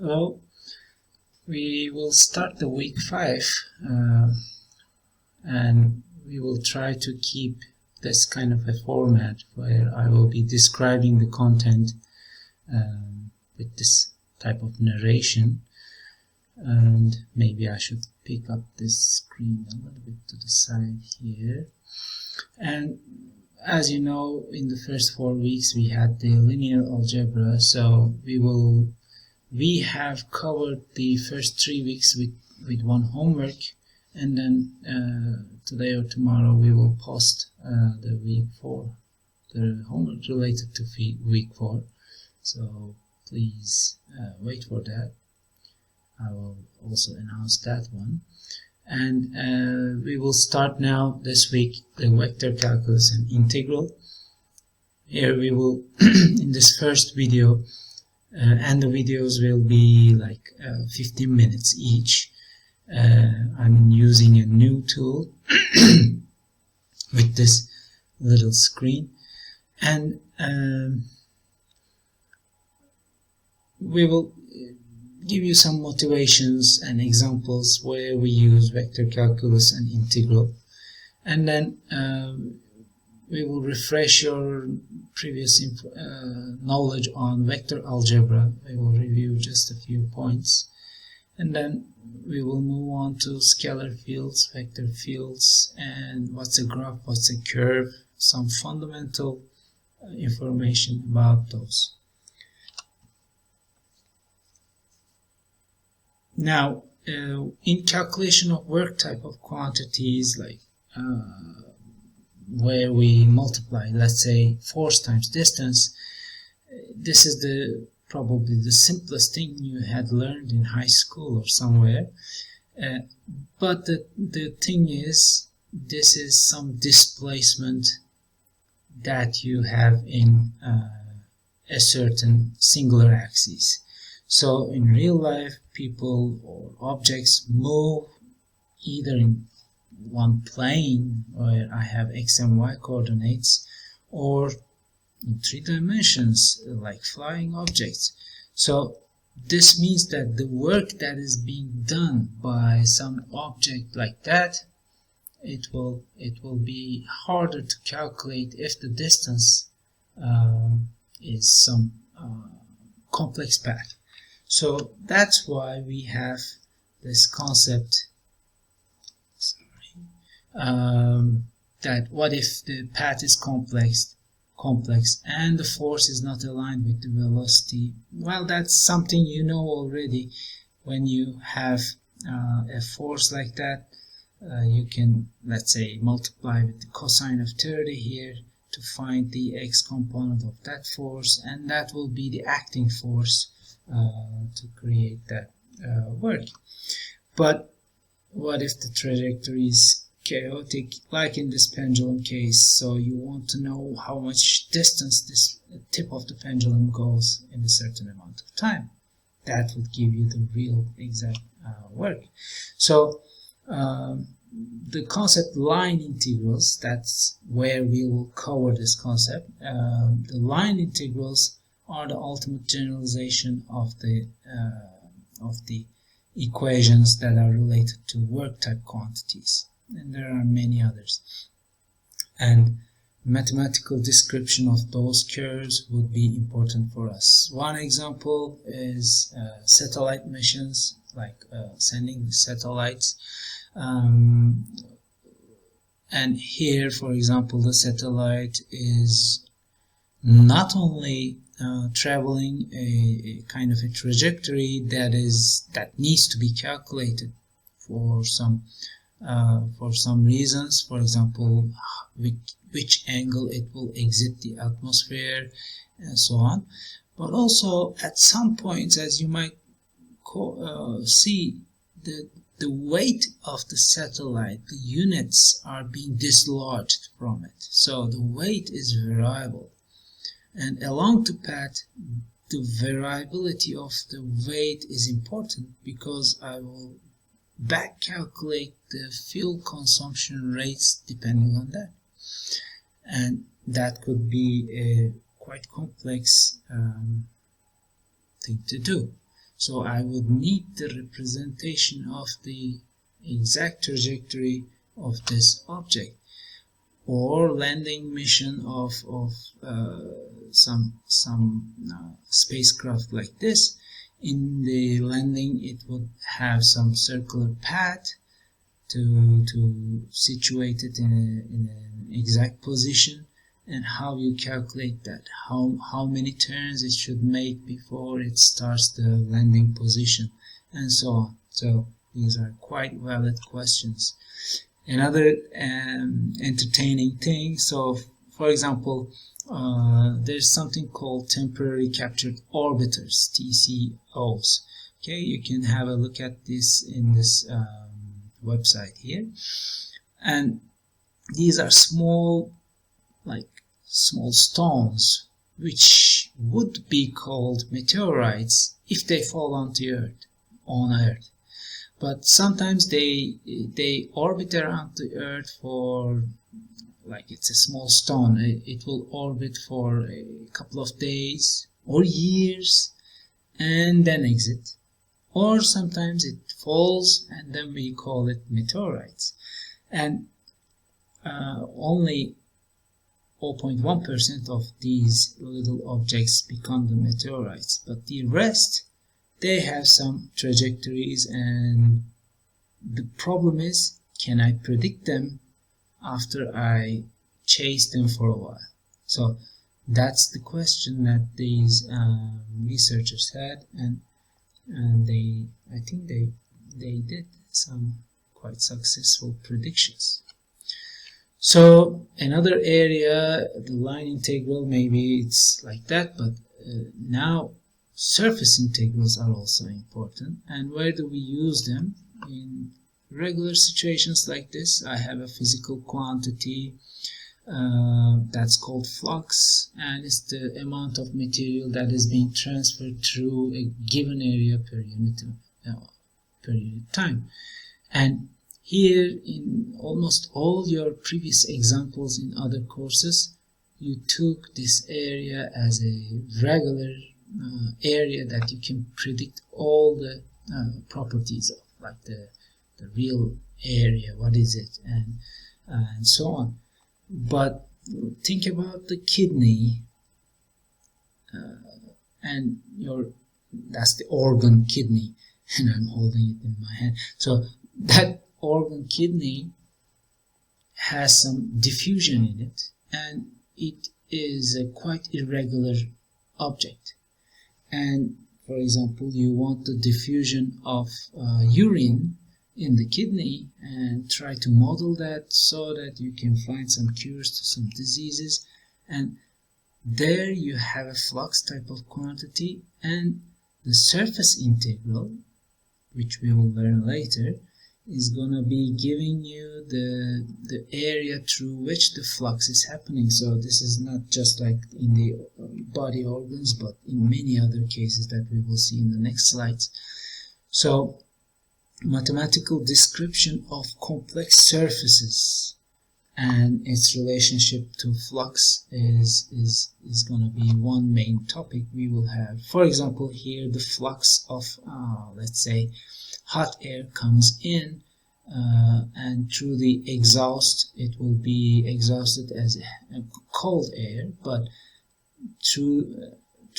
Well, we will start the week 5, and we will try to keep this kind of a format where I will be describing the content with this type of narration. And maybe I should pick up this screen a little bit to the side here. And as you know, in the first 4 weeks we had the linear algebra, so we have covered the first 3 weeks with one homework, and then today or tomorrow we will post the week 4, the homework related to week 4. So please wait for that. I will also announce that one. And we will start now this week the vector calculus and integral. Here we will, in this first video, and the videos will be like 15 minutes each. I'm using a new tool with this little screen, and we will give you some motivations and examples where we use vector calculus and integral, and then we will refresh your previous knowledge on vector algebra. We will review just a few points, and then we will move on to scalar fields, vector fields, and what's a graph, what's a curve, some fundamental information about those. Now, in calculation of work type of quantities, like where we multiply, let's say, force times distance, this is probably the simplest thing you had learned in high school or somewhere. But the thing is, this is some displacement that you have in a certain singular axis. So in real life, people or objects move either in one plane where I have x and y coordinates, or in 3 dimensions like flying objects. So this means that the work that is being done by some object like that, it will be harder to calculate if the distance is some complex path. So that's why we have this concept, that what if the path is complex and the force is not aligned with the velocity? Well, that's something you know already. When you have a force like that, you can, let's say, multiply with the cosine of 30 here to find the x component of that force, and that will be the acting force to create that work. But what if the trajectory is chaotic, like in this pendulum case? So you want to know how much distance this tip of the pendulum goes in a certain amount of time. That would give you the real exact work. So the concept line integrals, that's where we will cover this concept. The line integrals are the ultimate generalization of the equations that are related to work type quantities, and there are many others. And mathematical description of those curves would be important for us. One example is satellite missions, like sending satellites. And here, for example, the satellite is not only traveling a kind of a trajectory that needs to be calculated for some reasons, for example, which angle it will exit the atmosphere and so on, but also at some points, as you might see, the weight of the satellite, the units are being dislodged from it, so the weight is variable. And along the path, the variability of the weight is important, because I will back calculate the fuel consumption rates depending on that. And that could be a quite complex thing to do. So I would need the representation of the exact trajectory of this object, or landing mission of some spacecraft like this. In the landing, it would have some circular path to situate it in an exact position, and how you calculate that, how many turns it should make before it starts the landing position, and so on. So these are quite valid questions. Another entertaining thing, so for example, there's something called temporary captured orbiters, TCOs. Okay, you can have a look at this in this website here, and these are small stones which would be called meteorites if they fall on Earth. But sometimes they orbit around the Earth for, like, it's a small stone. It will orbit for a couple of days or years and then exit. Or sometimes it falls and then we call it meteorites. And only 0.1% of these little objects become the meteorites. But the rest, they have some trajectories, and the problem is, can I predict them after I chase them for a while? So that's the question that these researchers had, and I think they did some quite successful predictions. So another area, the line integral, maybe it's like that, but now surface integrals are also important. And where do we use them? In regular situations like this, I have a physical quantity that's called flux, and it's the amount of material that is being transferred through a given area per unit of time. And here, in almost all your previous examples in other courses, you took this area as a regular area that you can predict all the properties of, like the real area, what is it, and so on. But think about the kidney, and that's the organ kidney, and I'm holding it in my hand. So that organ kidney has some diffusion in it, and it is a quite irregular object. And for example, you want the diffusion of urine in the kidney, and try to model that so that you can find some cures to some diseases. And there you have a flux type of quantity, and the surface integral, which we will learn later, is going to be giving you the area through which the flux is happening. So this is not just like in the body organs, but in many other cases that we will see in the next slides. So mathematical description of complex surfaces and its relationship to flux is going to be one main topic we will have. For example, here the flux of, let's say, hot air comes in, and through the exhaust it will be exhausted as a cold air, but through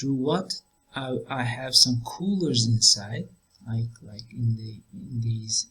what I have some coolers inside, like in these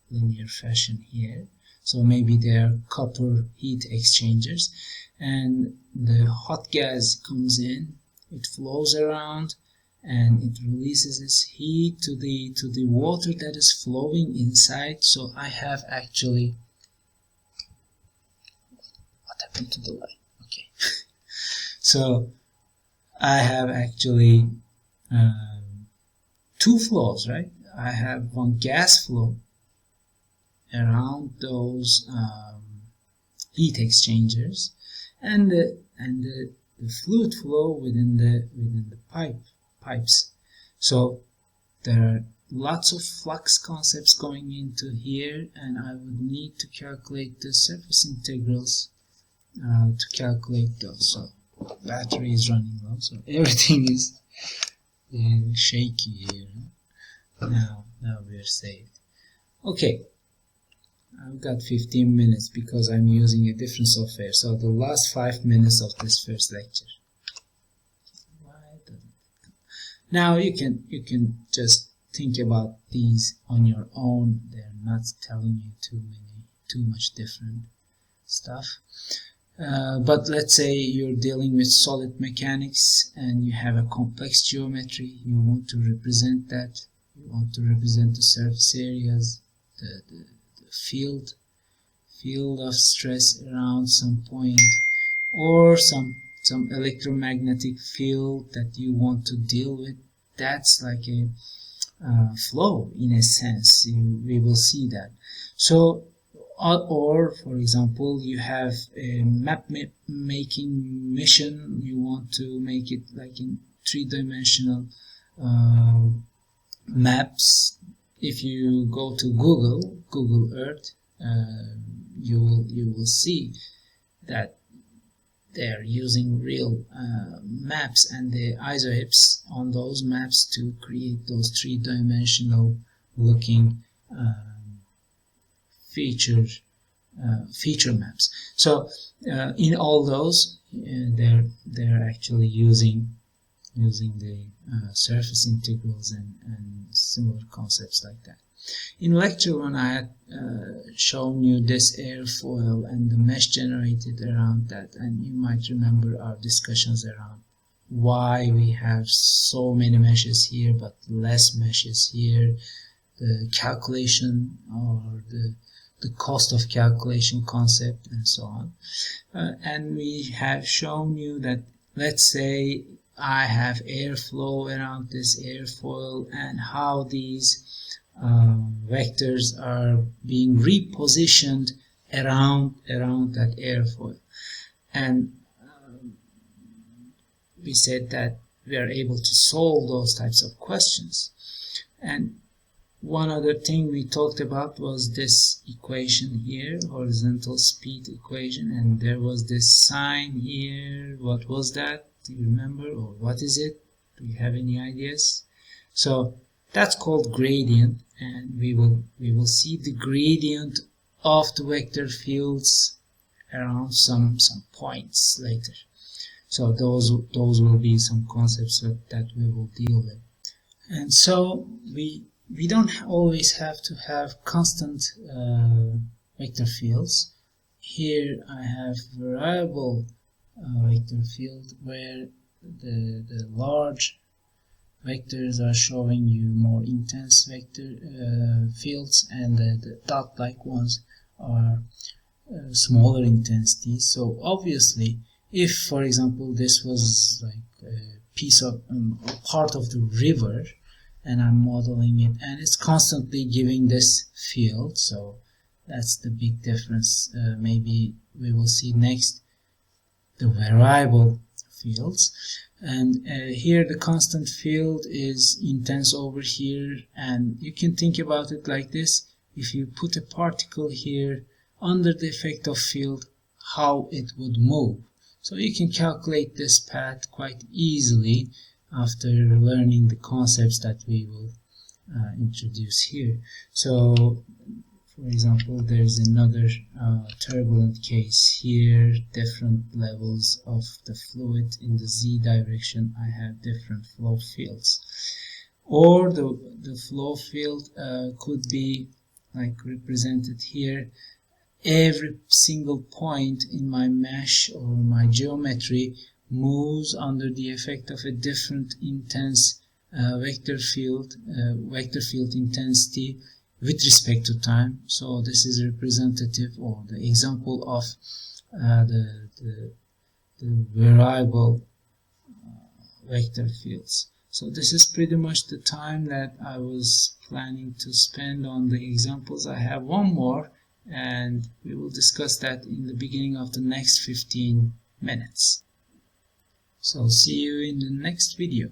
linear fashion here. So maybe they are copper heat exchangers, and the hot gas comes in, it flows around, and it releases its heat to the water that is flowing inside. So I have actually, what happened to the light? Okay. So I have actually two flows, right? I have one gas flow around those heat exchangers, and the fluid flow within the pipes. So there are lots of flux concepts going into here, and I would need to calculate the surface integrals to calculate those. So battery is running low, so everything is shaky here. Now we're saved. Okay, I've got 15 minutes because I'm using a different software. So the last 5 minutes of this first lecture. Now you can just think about these on your own. They're not telling you too much different stuff. But let's say you're dealing with solid mechanics and you have a complex geometry. You want to represent that. You want to represent the surface areas, the field of stress around some point, or some electromagnetic field that you want to deal with. That's like a flow in a sense. We will see that. So, or for example, you have a map making mission. You want to make it like in three-dimensional maps. If you go to Google Earth, you will see that they're using real maps and the isohips on those maps to create those three-dimensional looking feature maps. So in all those, they're actually using the surface integrals and similar concepts like that. In lecture 1, I had shown you this airfoil and the mesh generated around that, and you might remember our discussions around why we have so many meshes here but less meshes here, the calculation or the cost of calculation concept, and so on. And we have shown you that, let's say I have airflow around this airfoil and how these vectors are being repositioned around that airfoil, and we said that we are able to solve those types of questions. And one other thing we talked about was this equation here, horizontal speed equation, and there was this sign here. What was that? Do you remember? Or what is it? Do you have any ideas? So that's called gradient, and we will see the gradient of the vector fields around some points later. So those will be some concepts that we will deal with. And so we don't always have to have constant vector fields. Here I have variable vector field where the large vectors are showing you more intense vector fields, and the dot-like ones are smaller intensities. So obviously, if for example this was like a piece of part of the river, and I'm modeling it, and it's constantly giving this field, so that's the big difference. Maybe we will see next the variable fields, and here the constant field is intense over here, and you can think about it like this: if you put a particle here under the effect of field, how it would move. So you can calculate this path quite easily after learning the concepts that we will introduce here. So for example, there's another turbulent case here, different levels of the fluid in the z direction. I have different flow fields, or the flow field could be like represented here. Every single point in my mesh or my geometry moves under the effect of a different intense vector field intensity with respect to time. So this is representative, or the example of the variable vector fields. So this is pretty much the time that I was planning to spend on the examples. I have one more, and we will discuss that in the beginning of the next 15 minutes. So see you in the next video.